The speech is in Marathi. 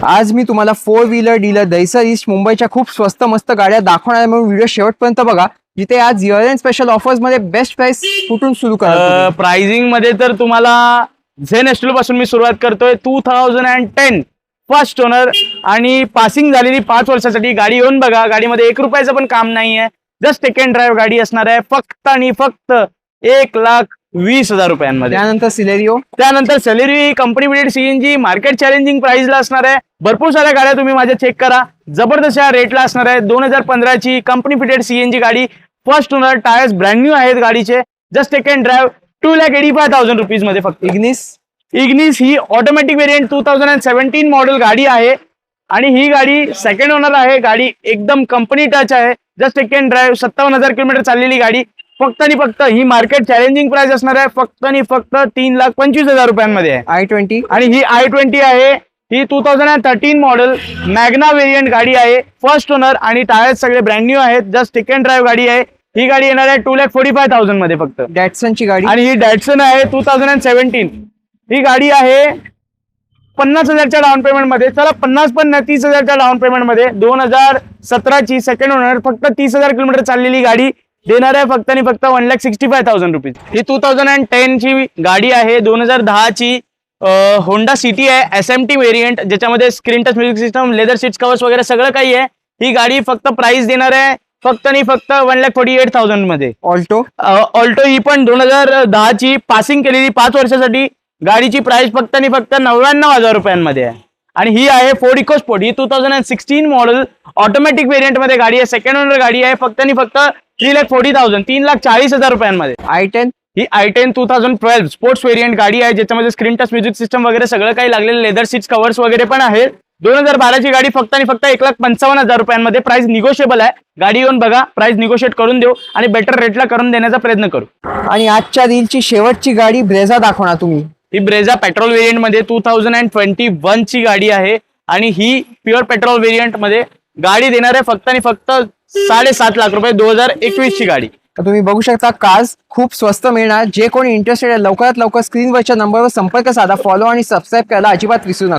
आज मी तुम्हाला 4 व्हीलर डीलर दहिसर ईस्ट मुंबईच्या खूप स्वस्त मस्त गाड्या दाखवणार आहे, म्हणून व्हिडिओ शेवटपर्यंत बघा. जिथे आज इयर एंड स्पेशल ऑफर्स मध्ये बेस्ट प्राइस कुठून सुरू करा. प्राइसिंग मध्ये तर तुम्हाला झेन एस्टूल पासून मी सुरुवात करतोय. 2010 फर्स्ट ओनर आणि पासिंग झालेली 5 वर्षासाठी गाडी येऊन बघा. गाडीमध्ये 1 रुपयाचं पण काम नाहीये. जस्ट टेक अँड ड्राईव्ह गाडी असणार आहे. फक्त आणि फक्त 1,20,000 रुपयांमध्ये. त्यानंतर Celerio company build CNG market challenging प्राइसला असणार आहे. भरपूर साऱ्या गाड्या तुम्ही माझ्या चेक करा. जबरदस्त रेटला असणार आहे. 2015 ची कंपनी फिटेड सीएनजी गाडी, first owner, tyres brand new आहेत गाडीचे. Just take and drive 2,85,000 rupees मध्ये फक्त. इग्निस ही ऑटोमॅटिक व्हेरियंट 2017 मॉडेल गाडी आहे आणि ही गाडी सेकंड ओनर आहे. गाडी एकदम कंपनी टच आहे. Just take and drive 57,000 kilometre चाललेली गाडी. फक्त आणि फक्त ही मार्केट चॅलेंजिंग प्राइस असणार आहे. फक्त आणि फक्त 3,25,000 रुपयांमध्ये आहे. i20 आणि ही i20 आहे. ही 2013 मॉडेल मॅग्ना व्हेरियंट गाडी आहे. फर्स्ट ओनर आणि टायर्स सगळे ब्रँड न्यू आहेत. जस्ट टेक अँड ड्राईव्ह गाडी आहे. ही गाडी येणार आहे 2,45,000 मध्ये फक्त. डॅटसनची गाडी आणि ही डॅटसन आहे 2017. ही गाडी आहे 50,000च्या डाऊन पेमेंट मध्ये. चला 50 पण नाही, 30,000च्या डाऊन पेमेंट मध्ये. 2017 ची सेकंड ओनर, फक्त 30,000 किलोमीटर चाललेली गाडी देणार आहे. फक्त आणि फक्त 1,65,000 रुपीज. ही 2010 ची गाडी आहे. 2010 ची होंडा सिटी आहे SMT व्हेरियंट, ज्याच्यामध्ये screen touch music system, leather seats, covers वगैरे सगळं काही आहे. ही गाडी फक्त प्राइस देणार आहे फक्त आणि फक्त 1,48,000 मध्ये. ऑल्टो ही पण 2010 ची पासिंग केलेली 5 वर्षासाठी. गाडीची प्राइस फक्त आणि फक्त 99,000 रुपयांमध्ये आहे. आणि ही आहे फोर्ड इकोस्पोर्ट. ही 2016 मॉडेल ऑटोमॅटिक व्हेरियंट मध्ये गाडी आहे. सेकंड ओनर गाडी आहे. फक्त आणि फक्त 3,40,000 3,40,000 रुपयांमध्ये. i10 ही i10 2012 स्पोर्ट्स व्हेरियंट गाडी आहे, ज्याच्यामध्ये स्क्रीन टच म्युझिक सिस्टम वगैरे सगळं काही लागलेलं, लेदर सीट्स, कवर्स वगैरे पण आहे. 2012 ची गाडी फक्त आणि फक्त 1,55,000 रुपयांमध्ये. प्राइस निगोशिएबल आहे. गाडी येऊन बघा, प्राइस निगोशिएट करून देऊ आणि बेटर रेटला करून देण्याचा प्रयत्न करू. आणि आजच्या रीलची शेवटची गाडी ब्रेझा दाखवणार तुम्ही. ही ब्रेझा पेट्रोल व्हेरियंट मध्ये 2021 ची गाडी आहे आणि ही प्युअर पेट्रोल व्हेरियंट मध्ये गाडी देणार आहे फक्त आणि फक्त 7.5 लाख रुपये. 2021 ची गाडी. तुम्ही बघू शकता, कार्स खूप स्वस्त मिळणार. जे कोणी इंटरेस्टेड आहे लवकरात लवकर स्क्रीनवरच्या नंबरवर संपर्क साधा. फॉलो आणि सबस्क्राईब करायला अजिबात विसरू नका.